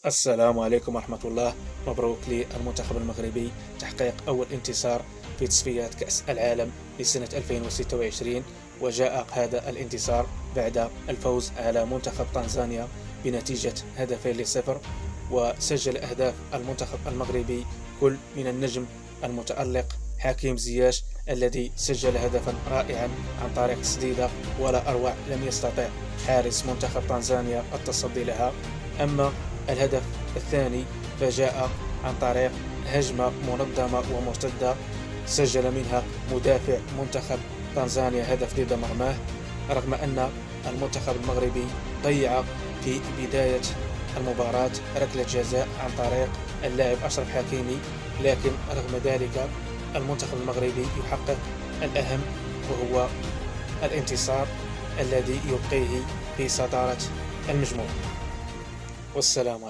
السلام عليكم ورحمة الله. مبروك للمنتخب المغربي تحقيق أول انتصار في تصفيات كأس العالم لسنة 2026. وجاء هذا الانتصار بعد الفوز على منتخب تنزانيا بنتيجة 2-0. وسجل أهداف المنتخب المغربي كل من النجم المتألق حكيم زياش الذي سجل هدفا رائعا عن طريق تسديدة ولا أروع لم يستطع حارس منتخب تنزانيا التصدي لها. أما الهدف الثاني فجاء عن طريق هجمة منظمة ومرتدة سجل منها مدافع منتخب تنزانيا هدف ضد مرماه، رغم أن المنتخب المغربي ضيع في بداية المباراة ركلة جزاء عن طريق اللاعب أشرف حكيمي، لكن رغم ذلك المنتخب المغربي يحقق الأهم وهو الانتصار الذي يبقيه في صدارة المجموعة. والسلام عليكم.